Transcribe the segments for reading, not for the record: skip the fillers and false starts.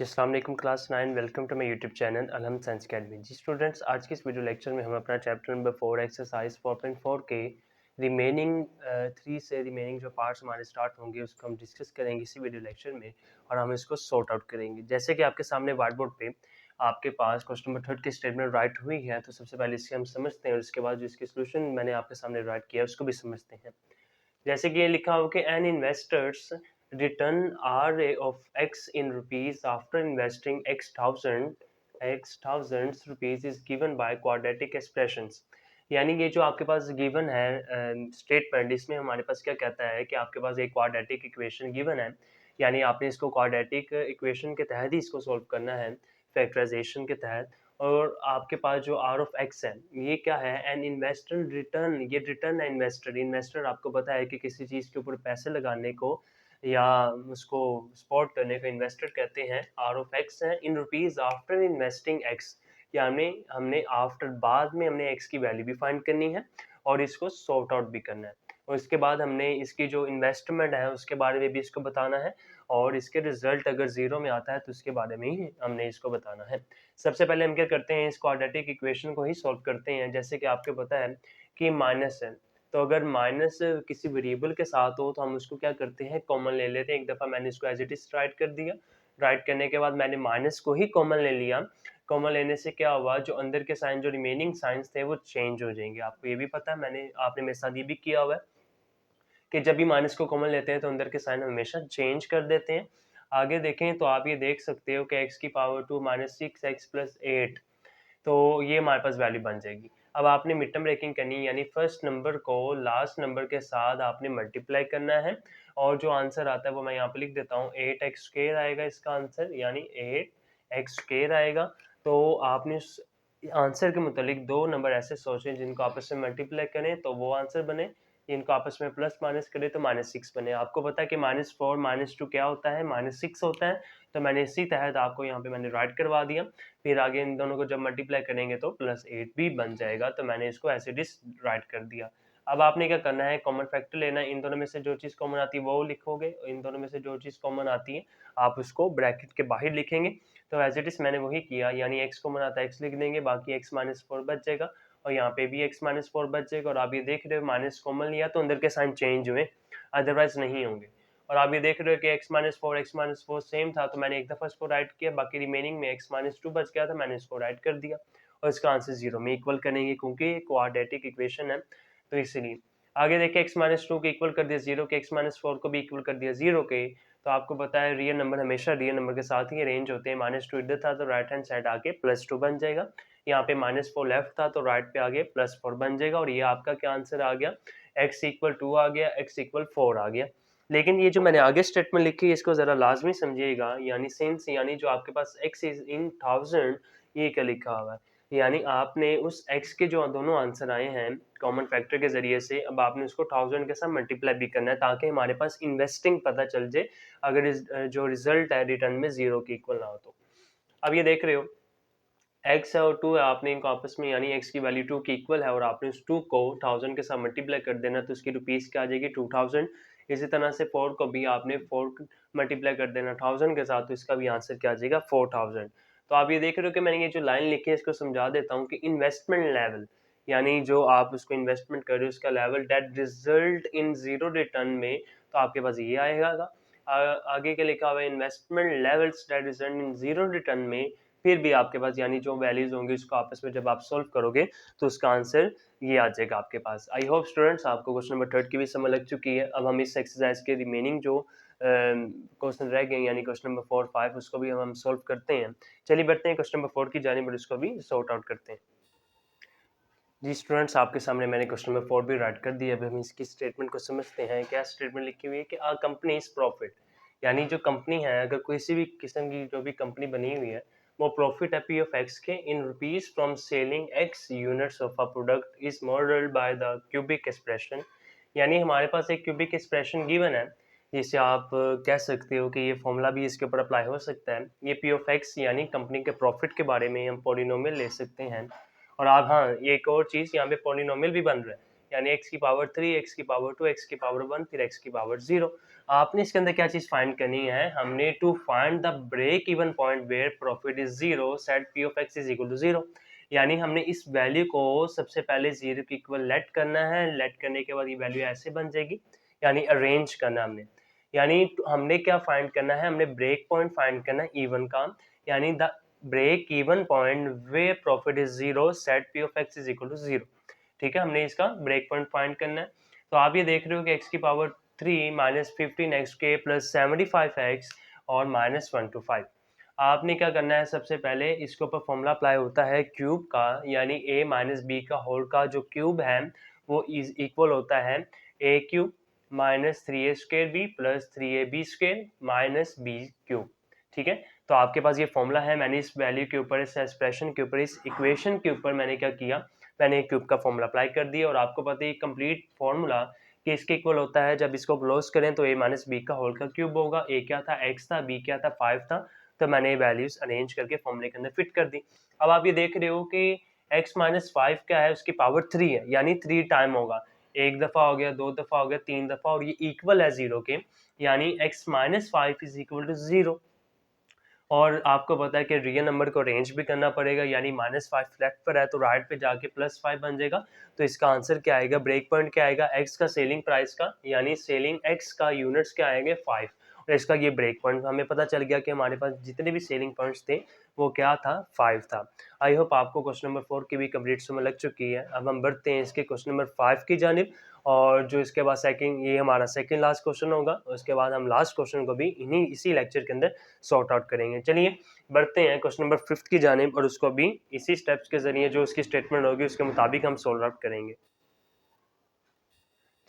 जी अस्सलाम वालेकुम class 9 welcome to my YouTube channel Alham science academy. जी स्टूडेंट्स, आज की इस वीडियो लेक्चर में हम अपना चैप्टर नंबर 4 एक्सरसाइज 4.4 के रिमेनिंग 3 से रिमेनिंग जो पार्ट्स हमारे स्टार्ट होंगे उसको हम डिस्कस करेंगे इसी वीडियो लेक्चर में और हम इसको सॉर्ट आउट करेंगे। जैसे कि आपके सामने व्हाइट बोर्ड पे आपके पास क्वेश्चन नंबर 3 की स्टेटमेंट राइट हुई है, तो सबसे पहले इसके हम समझते हैं और उसके बाद जो इसके सोल्यूशन मैंने आपके सामने राइट किया उसको भी समझते हैं। जैसे कि ये लिखा हो कि an investor's return R of x in rupees after investing x thousands rupees is given by quadratic expressions. यानी ये जो आपके पास गिवन है स्टेटमेंट, इसमें हमारे पास क्या कहता है कि आपके पास एक क्वाड्रेटिक इक्वेशन गिवन है, यानी आपने इसको क्वाड्रेटिक इक्वेशन के तहत ही इसको सॉल्व करना है, फैक्टराइजेशन के तहत। और आपके पास जो आर ऑफ एक्स है ये क्या है, एन इन्वेस्टर रिटर्न, ये रिटर्न है इन्वेस्टर। इन्वेस्टर आपको पता है कि किसी चीज़ के ऊपर पैसे लगाने को या उसको सपोर्ट करने को इन्वेस्टर कहते हैं। आर ऑफ एक्स है इन रुपीज आफ्टर इन्वेस्टिंग एक्स, यानी हमने आफ्टर बाद में हमने एक्स की वैल्यू भी फाइंड करनी है और इसको सॉर्ट आउट भी करना है। और इसके बाद हमने इसकी जो इन्वेस्टमेंट है उसके बारे में भी इसको बताना है और इसके रिजल्ट अगर जीरो में आता है तो उसके बारे में ही हमने इसको बताना है। सबसे पहले हम क्या करते हैं, इस क्वाड्रेटिक इक्वेशन को ही सॉल्व करते हैं। जैसे कि आपको पता है कि माइनस है, तो अगर माइनस किसी वेरिएबल के साथ हो तो हम उसको क्या करते हैं, कॉमन ले लेते हैं। एक दफ़ा मैंने इसको एज इट इज राइट कर दिया, राइट करने के बाद मैंने माइनस को ही कॉमन ले लिया। कॉमन लेने से क्या हुआ, जो अंदर के साइन, जो रिमेनिंग साइंस थे वो चेंज हो जाएंगे। आपको ये भी पता है, आपने मेरे साथ ये भी किया हुआ है कि जब भी माइनस को कॉमन लेते हैं तो अंदर के साइन हमेशा चेंज कर देते हैं। आगे देखें तो आप ये देख सकते हो कि एक्स की पावर 2 माइनस 6x+8, तो ये हमारे पास वैल्यू बन जाएगी। अब आपने मिड टर्म ब्रेकिंग करनी है, यानी फर्स्ट नंबर को लास्ट नंबर के साथ आपने मल्टीप्लाई करना है और जो आंसर आता है वो मैं यहाँ पे लिख देता हूँ, 8x² आएगा इसका आंसर, यानी 8x² आएगा। तो आपने उस आंसर के मुतालिक दो नंबर ऐसे सोचें जिनको आपस में मल्टीप्लाई करें तो वो आंसर बने, इनको आपस में प्लस माइनस करें तो -6 बने। आपको पता है कि -4 -2 क्या होता है, -6 होता है। तो मैंने इसी तहत आपको यहाँ पे मैंने राइट करवा दिया। फिर आगे इन दोनों को जब मल्टीप्लाई करेंगे तो +8 भी बन जाएगा, तो मैंने इसको एज इट इज राइट कर दिया। अब आपने क्या करना है, कॉमन फैक्टर लेना है। इन दोनों में से जो चीज़ कॉमन आती है वो लिखोगे, इन दोनों में से जो चीज़ कॉमन आती है आप उसको ब्रैकेट के बाहर लिखेंगे। तो एज इट इज मैंने वही किया, यानी x कॉमन आता है x लिख देंगे, बाकी x-4 बच जाएगा और यहाँ पे भी x-4 बच जाएगा। और आप ये देख रहे हो माइनस कॉमन लिया तो अंदर के साइन चेंज हुए, अदरवाइज नहीं होंगे। और आप ये देख रहे हो कि x-4 सेम था, तो मैंने एक दफ़ा इसको राइट किया, बाकी रिमेनिंग में x-2 बच गया था, मैंने इसको राइट कर दिया और इसका आंसर 0 में इक्वल करेंगे क्योंकि ये क्वाड्रेटिक इक्वेशन है, तो इसलिए। आगे देखिए x-2 को इक्वल कर दिया 0 के, x-4 को भी इक्वल कर दिया 0 के। तो आपको पता है रियल नंबर हमेशा रियल नंबर के साथ ही अरेंज होते हैं। -2 इधर था तो राइट हैंड साइड आके +2 बन जाएगा। यहाँ पे -4 लेफ्ट था तो राइट पे आगे +4 बन जाएगा और ये आपका क्या आंसर आ गया, x=2 आ गया, x=4 आ गया। लेकिन ये जो मैंने आगे स्टेटमेंट लिखी है इसको ज़रा लाजमी समझिएगा, यानी सिंस, यानी जो आपके पास x इज इन 1000, ये क्या लिखा हुआ है, यानी आपने उस x के जो दोनों आंसर आए हैं कॉमन फैक्टर के जरिए से, अब आपने उसको 1000 के साथ मल्टीप्लाई भी करना है ताकि हमारे पास इन्वेस्टिंग पता चल जाए अगर जो रिजल्ट है रिटर्न में 0 के इक्वल ना हो तो। अब ये देख रहे हो x है और 2 है, आपने इनको आपस में, यानी x की वैल्यू 2 की इक्वल है और आपने उस 2 को 1000 के साथ मल्टीप्लाई कर देना तो उसकी रुपीस क्या आ जाएगी, 2000। इसी तरह से 4 को भी आपने 4 मल्टीप्लाई कर देना 1000 के साथ तो इसका भी आंसर क्या आ जाएगा, 4000। तो आप ये देख रहे हो कि मैंने ये जो लाइन लिखी है इसको समझा देता हूँ कि इन्वेस्टमेंट लेवल, यानी जो आप उसको इन्वेस्टमेंट कर रहे हो उसका level that result in zero return में, तो आपके पास ये आएगा। आगे के लिखा हुआ है investment levels that result in zero return में, फिर भी आपके पास यानी जो वैल्यूज होंगी उसको आपस में जब आप सॉल्व करोगे तो उसका आंसर ये आ जाएगा आपके पास। आई होप स्टूडेंट्स आपको क्वेश्चन नंबर 3 की भी समझ लग चुकी है। अब हम इस एक्सरसाइज के रिमेनिंग जो क्वेश्चन रह गए यानी क्वेश्चन नंबर 4 5 उसको भी हम सॉल्व करते हैं। चलिए बढ़ते हैं क्वेश्चन नंबर 4 की जानिब और उसको भी सॉर्ट आउट करते हैं। जी स्टूडेंट्स, आपके सामने मैंने क्वेश्चन नंबर 4 भी राइट कर दिया। अब हम इसकी स्टेटमेंट को समझते हैं। क्या स्टेटमेंट लिखी हुई है कि आ कंपनी इज प्रॉफिट, यानी जो कंपनी है, अगर किसी भी किस्म की जो भी कंपनी बनी हुई है वो प्रॉफिट है पी ऑफ एक्स के in rupees from selling x units of a product is modelled by the cubic expression. यानी हमारे पास एक क्यूबिक एक्सप्रेशन गिवन है जिसे आप कह सकते हो कि ये फॉर्मूला भी इसके ऊपर अप्लाई हो सकता है। ये पी ऑफ एक्स यानी कंपनी के प्रॉफिट के बारे में हम पॉलिनोमियल ले सकते हैं। और आप, हाँ, ये एक और चीज़ यहाँ पे पॉलिनोमियल भी बन रहा है, यानी x की पावर 3, x की पावर 2, x की पावर 1, फिर x की पावर 0। आपने इसके अंदर क्या चीज फाइंड करनी है, हमने to find the break even point where profit is 0 set p of x is equal to 0। यानी हमने इस वैल्यू को सबसे पहले 0 के इक्वल लेट करना है, लेट करने के बाद ये वैल्यू ऐसे बन जाएगी, यानी अरेंज करना हमने। यानी हमने क्या फाइंड करना है, हमने ब्रेक पॉइंट फाइंड करना है इवन का, यानी the break even point where profit is 0 set p of x is equal to 0। ठीक है, हमने इसका ब्रेक पॉइंट फाइंड करना है। तो आप ये देख रहे हो कि x की पावर 3 माइनस 15x के प्लस 75x और माइनस 1 to 5। आपने क्या करना है, सबसे पहले इसके ऊपर फॉर्मूला अप्लाई होता है क्यूब का, यानी a माइनस बी का होल का जो क्यूब है वो इज इक्वल होता है a cube minus 3a² b plus 3ab² minus b cube. ठीक है, तो आपके पास ये फॉर्मूला है। मैंने इस वैल्यू के ऊपर, इस एक्सप्रेशन के ऊपर, इस इक्वेशन के ऊपर मैंने क्या किया, मैंने क्यूब का फॉर्मूला अप्लाई कर दिया। और आपको पता है कंप्लीट फॉर्मूला कि इसके इक्वल होता है, जब इसको क्लोज करें तो a माइनस बी का होल का क्यूब होगा। a क्या था, x था, b क्या था, 5 था। तो मैंने ये वैल्यूज अरेंज करके फॉर्मूले के अंदर फिट कर दी। अब आप ये देख रहे हो कि x माइनस 5 क्या है, उसकी पावर 3 है, यानी 3 टाइम होगा। एक दफा हो गया, दो दफा हो गया, तीन दफा, और ये इक्वल है 0 के, यानी x minus 5 is equal to 0। और आपको पता है कि रियल नंबर को अरेंज भी करना पड़ेगा, यानी -5 लेफ्ट पर है तो राइट पे जाके +5 बन जाएगा। तो इसका आंसर क्या आएगा, ब्रेक पॉइंट क्या आएगा, एक्स का सेलिंग प्राइस का, यानी सेलिंग एक्स का यूनिट्स क्या आएंगे 5, और इसका ये ब्रेक पॉइंट हमें पता चल गया कि हमारे पास जितने भी सेलिंग पॉइंट्स थे वो क्या था, 5 था। आई होप आपको क्वेश्चन नंबर 4 की भी कंप्लीट समझ लग चुकी है। अब हम बढ़ते हैं इसके क्वेश्चन नंबर 5 की जानिब, और जो इसके बाद सेकंड, ये हमारा सेकंड लास्ट क्वेश्चन होगा। उसके बाद हम लास्ट क्वेश्चन को भी इसी लेक्चर के अंदर सॉर्ट आउट करेंगे। चलिए बढ़ते हैं क्वेश्चन नंबर 5 की जानिब, और उसको भी इसी स्टेप्स के जरिए जो उसकी स्टेटमेंट होगी उसके मुताबिक हम सॉल्व आउट करेंगे।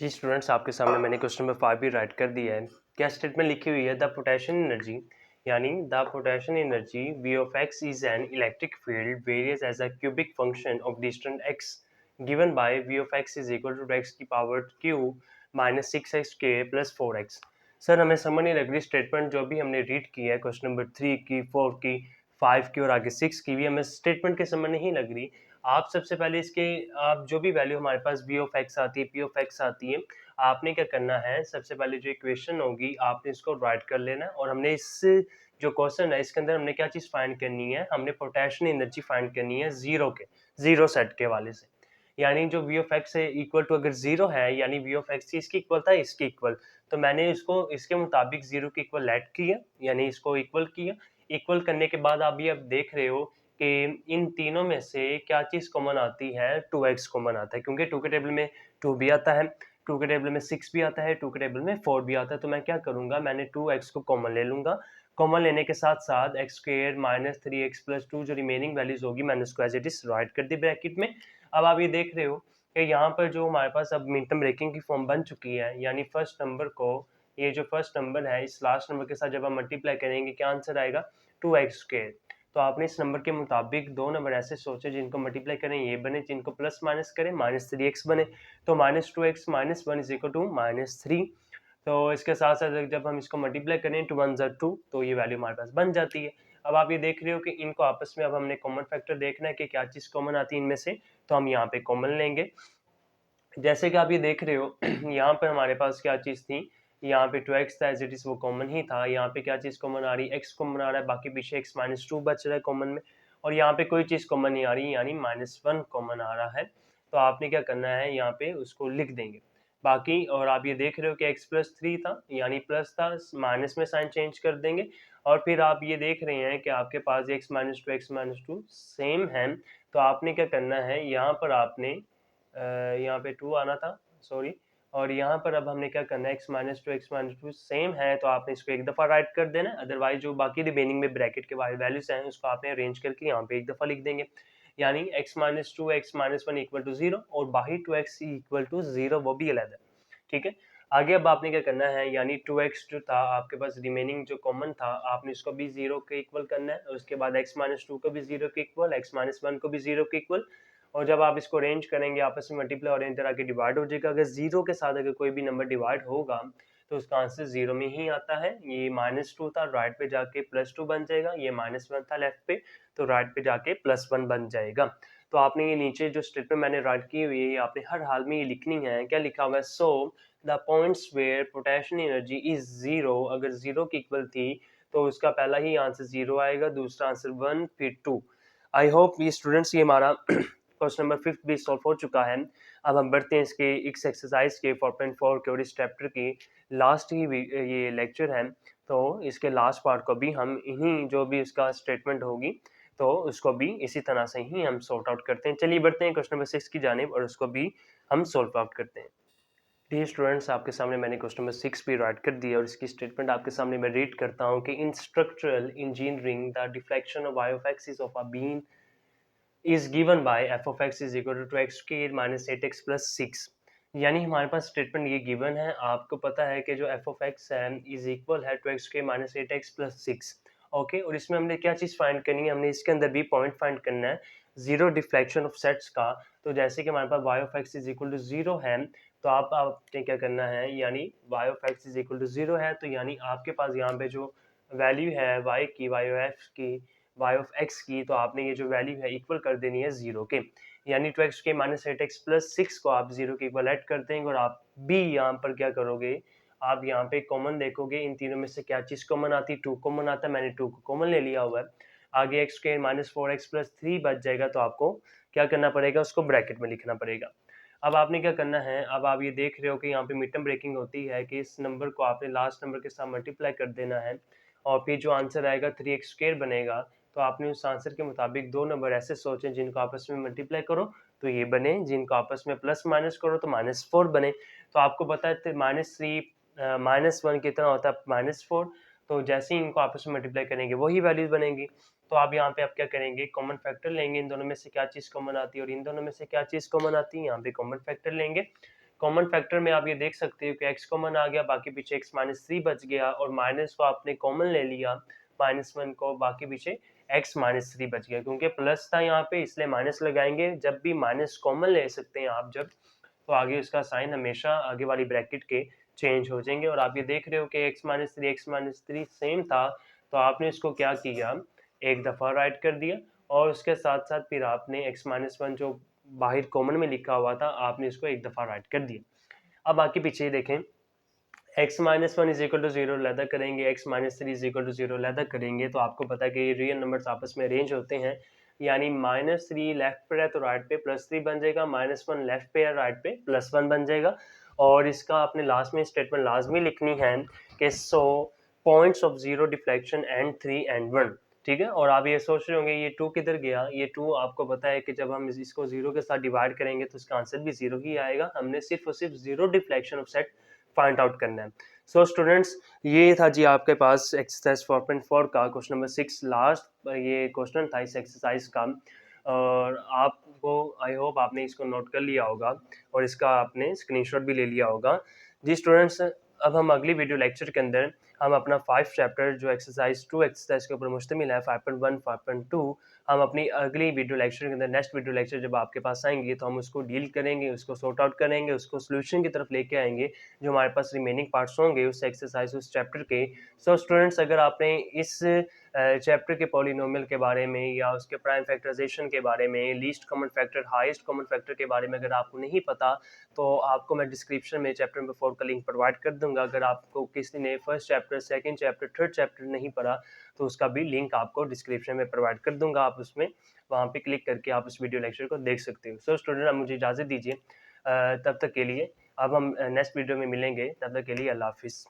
जी स्टूडेंट्स, आपके सामने मैंने क्वेश्चन नंबर 5 भी राइट कर दिया है। क्या स्टेटमेंट लिखी हुई है, द पोटेंशियल एनर्जी, यानी the potential energy V of x is an electric field varies as a cubic function of distance x given by V of x is equal to x की power cube minus 6x² plus 4x। Sir हमें समझ नहीं लग रही statement जो भी हमने read की है, क्वेश्चन नंबर 3 की, 4 की, 5 की और आगे 6 की भी हमें स्टेटमेंट के समझ नहीं लग रही। आप सबसे पहले इसके, आप जो भी वैल्यू हमारे पास v ऑफ x आती है, p ऑफ x आती है, आपने क्या करना है, सबसे पहले जो इक्वेशन होगी आपने इसको राइट कर लेना है। और हमने इस जो क्वेश्चन है इसके अंदर हमने क्या चीज़ फाइंड करनी है, हमने पोटेंशियल एनर्जी फाइंड करनी है जीरो सेट के वाले से। यानी जो v ऑफ x है इक्वल टू, अगर जीरो है यानी v ऑफ x इसकी इक्वल था इसकी इक्वल, तो मैंने इसको इसके मुताबिक जीरो के इक्वल लेट किया, यानी इसको इक्वल किया। इक्वल करने के बाद आप ये अब देख रहे हो कि इन तीनों में से क्या चीज़ कॉमन आती है, 2x कॉमन आता है, क्योंकि 2 के टेबल में 2 भी आता है, 2 के टेबल में 6 भी आता है, 2 के टेबल में 4 भी आता है। तो मैं क्या करूंगा, मैंने 2x को कॉमन ले लूंगा। कॉमन लेने के साथ साथ x² माइनस 3x प्लस 2 जो रिमेनिंग वैल्यूज होगी मैंने उसको एज इट इज राइट कर दी ब्रैकेट में। अब आप ये देख रहे हो कि यहाँ पर जो हमारे पास अब मिनटम ब्रेकिंग की फॉर्म बन चुकी है, यानी फर्स्ट नंबर को, ये जो फर्स्ट नंबर है इस लास्ट नंबर के साथ जब हम मल्टीप्लाई करेंगे क्या आंसर आएगा, 2x²। तो आपने इस नंबर के मुताबिक दो नंबर ऐसे सोचे जिनको मल्टीप्लाई करें ये बने, जिनको प्लस माइनस करें माइनस 3x बने। तो -2x minus 1 is equal to -3। तो इसके साथ साथ जब हम इसको मल्टीप्लाई करें 2 1 ज़ा 2, तो ये वैल्यू हमारे पास बन जाती है। अब आप ये देख रहे हो कि इनको आपस में अब हमने कॉमन फैक्टर देखना है कि क्या चीज़ कॉमन आती है इनमें से, तो हम यहाँ पे कॉमन लेंगे। जैसे कि आप ये देख रहे हो यहाँ पर हमारे पास क्या चीज़ थी, यहाँ पे 2x था एज इट इज़, वो कॉमन ही था। यहाँ पे क्या चीज़ कॉमन आ रही है, x कॉमन आ रहा है, बाकी पीछे x माइनस 2 बच रहा है कॉमन में, और यहाँ पे कोई चीज़ कॉमन नहीं आ रही, यानी -1 कॉमन आ रहा है। तो आपने क्या करना है, यहाँ पे उसको लिख देंगे बाकी। और आप ये देख रहे हो कि x प्लस 3 था, यानी प्लस था, माइनस में साइन चेंज कर देंगे। और फिर आप ये देख रहे हैं कि आपके पास x माइनस टू सेम है, तो आपने क्या करना है, यहाँ पर आपने यहाँ पे 2 आना था, सॉरी। और यहाँ पर अब हमने क्या करना है, x माइनस टू सेम है, तो आपने इसको एक दफ़ा राइट कर देना है। अदरवाइज जो बाकी रिमेनिंग में ब्रैकेट के बाहर वैल्यूज हैं उसको आपने अरेंज करके यहाँ पे एक दफ़ा लिख देंगे, यानी x minus two x minus one equal to 0, और बाकी 2x इक्वल टू 0 वो भी अलग है। ठीक है, आगे अब आपने क्या करना है, यानी 2x जो था आपके पास रिमेनिंग जो कॉमन था, आपने इसको भी 0 के इक्वल करना है। उसके बाद x माइनस टू को भी 0 के इक्वल, x माइनस वन को भी 0 के इक्वल। और जब आप इसको अरेंज करेंगे आपस में मल्टीप्लाई और इंटर आके डिवाइड हो जाएगा। अगर जीरो के साथ अगर कोई भी नंबर डिवाइड होगा तो उसका आंसर जीरो में ही आता है। ये -2 था, राइट पे जाके +2 बन जाएगा। ये -1 था लेफ्ट पे, तो राइट पे जाके +1 बन जाएगा। तो आपने ये नीचे जो स्टेटमेंट मैंने राइट की हुई है, ये आपने हर हाल में ये लिखनी है। क्या लिखा हुआ है? So the points where potential energy is zero, अगर जीरो की इक्वल थी तो उसका पहला ही आंसर जीरो आएगा, दूसरा आंसर 1, फिर 2। आई होप ये स्टूडेंट्स ये हमारा क्वेश्चन नंबर 5 भी सॉल्व हो चुका है। अब हम बढ़ते हैं इसके इस एक्सरसाइज के 4.4 के और इस चैप्टर की लास्ट ही ये लेक्चर है। तो इसके लास्ट पार्ट को भी हम इन्हीं जो भी इसका स्टेटमेंट होगी तो उसको भी इसी तरह से ही हम सॉर्ट आउट करते हैं। चलिए बढ़ते हैं क्वेश्चन नंबर 6 की जानिब और उसको भी हम सॉल्व आउट करते हैं। डियर स्टूडेंट्स, आपके सामने मैंने क्वेश्चन नंबर 6 भी राइट कर दिया और इसकी स्टेटमेंट आपके सामने मैं रीड करता हूँ कि इन structural engineering the deflection of y of x of a beam is given by f of x is equal to x square minus 8x plus 6। यानी हमारे पास स्टेटमेंट ये गिवन है, आपको पता है कि जो f of x है इज इक्वल है to x square minus 8x plus 6। Okay, और इसमें हमने क्या चीज़ फाइंड करनी है? हमने इसके अंदर भी पॉइंट फाइंड करना है जीरो डिफ्लेक्शन ऑफ सेट्स का। तो जैसे कि हमारे पास y of x is equal to zero है, तो आपने क्या करना है, यानी y of x is equal to zero है तो यानी आपके पास यहाँ पे जो वैल्यू है y की, y of x की, y of x की, तो आपने ये जो वैल्यू है इक्वल कर देनी है जीरो के, यानी 2x के माइनस 8x प्लस 6 को आप जीरो के इक्वल ऐड कर देंगे और आप भी यहाँ पर क्या करोगे, आप यहाँ पे कॉमन देखोगे, इन तीनों में से क्या चीज़ कॉमन आती है? 2 कॉमन आता है, मैंने 2 को कॉमन ले लिया हुआ है। आगे x square minus 4x plus 3 बच जाएगा, तो आपको क्या करना पड़ेगा? उसको ब्रैकेट में लिखना पड़ेगा। अब आपने क्या करना है, अब आप ये देख रहे हो कि यहाँ पे मिड टर्म ब्रेकिंग होती है कि इस नंबर को आपने लास्ट नंबर के साथ मल्टीप्लाई कर देना है और फिर जो आंसर आएगा 3x स्क्वायर बनेगा। तो आपने उस आंसर के मुताबिक दो नंबर ऐसे सोचे जिनको आपस में मल्टीप्लाई करो तो ये बने, जिनको आपस में प्लस माइनस करो तो -4 बने। तो आपको पता है -3 -1 कितना होता है? -4। तो जैसे ही इनको आपस में मल्टीप्लाई करेंगे वही वैल्यूज बनेंगी। तो आप यहाँ पे आप क्या करेंगे, कॉमन फैक्टर लेंगे, इन दोनों में से क्या चीज़ कॉमन आती है और इन दोनों में से क्या चीज़ कॉमन आती है, यहाँ पे कॉमन फैक्टर लेंगे। कॉमन फैक्टर में आप ये देख सकते हो कि x कॉमन आ गया, बाकी पीछे x माइनस 3 बच गया और माइनस को आपने कॉमन ले लिया, -1 को, बाकी पीछे x माइनस 3 बच गया, क्योंकि प्लस था यहाँ पे इसलिए माइनस लगाएंगे। जब भी माइनस कॉमन ले सकते हैं आप जब, तो आगे उसका साइन हमेशा आगे वाली ब्रैकेट के चेंज हो जाएंगे। और आप ये देख रहे हो कि x माइनस 3 सेम था, तो आपने इसको क्या किया, एक दफ़ा राइट कर दिया और उसके साथ साथ फिर आपने x-1 जो बाहर कॉमन में लिखा हुआ था आपने इसको एक दफ़ा राइट कर दिया। अब आगे पीछे देखें, x-1 is equal to zero लैदा करेंगे, x-3 is equal to zero लैदा करेंगे, तो आपको पता है कि ये रियल नंबर्स आपस में अरेंज होते हैं, यानी -3 लेफ्ट पे है तो राइट पे +3 बन जाएगा, -1 लेफ्ट पे है राइट पे +1 बन जाएगा। और इसका आपने लास्ट में स्टेटमेंट लाजमी लिखनी है कि so points of zero deflection and 3 and 1। ठीक है, और आप ये सोच रहे होंगे ये 2 किधर गया? ये 2 आपको पता है कि जब हम इसको जीरो के साथ डिवाइड करेंगे तो इसका आंसर भी जीरो ही आएगा। हमने सिर्फ और सिर्फ zero deflection of set find out करना है। सो स्टूडेंट्स, ये था जी आपके पास एक्सरसाइज 4.4 का क्वेश्चन नंबर 6 लास्ट ये क्वेश्चन था इस एक्सरसाइज का। और आपको आई होप आपने इसको नोट कर लिया होगा और इसका आपने स्क्रीनशॉट भी ले लिया होगा। जी स्टूडेंट्स, अब हम अगली वीडियो लेक्चर के अंदर हम अपना 5 चैप्टर जो एक्सरसाइज 2 एक्सरसाइज के ऊपर मुश्तमिल है 5.1 5.2, हम अपनी अगली वीडियो लेक्चर के अंदर, नेक्स्ट वीडियो लेक्चर जब आपके पास आएंगे तो हम उसको डील करेंगे, उसको सॉर्ट आउट करेंगे, उसको सोल्यूशन की तरफ लेके आएंगे जो हमारे पास रिमेनिंग पार्ट्स होंगे उस एक्सरसाइज उस चैप्टर के। सो स्टूडेंट्स, अगर आपने इस चैप्टर के पॉलिनोमियल के बारे में या उसके प्राइम फैक्टराइजेशन के बारे में, least common factor, highest common factor के बारे में अगर आपको नहीं पता तो आपको मैं डिस्क्रिप्शन में चैप्टर नंबर 4 का लिंक प्रोवाइड कर दूंगा। अगर आपको किसी ने first chapter, second chapter, third chapter नहीं पढ़ा तो उसका भी लिंक आपको डिस्क्रिप्शन में प्रोवाइड कर दूंगा, आप उसमें वहाँ पे क्लिक करके आप उस वीडियो लेक्चर को देख सकते हो। सो स्टूडेंट, आप मुझे इजाज़त दीजिए, तब तक के लिए। अब हम नेक्स्ट वीडियो में मिलेंगे, तब तक के लिए अल्लाह हाफिज़।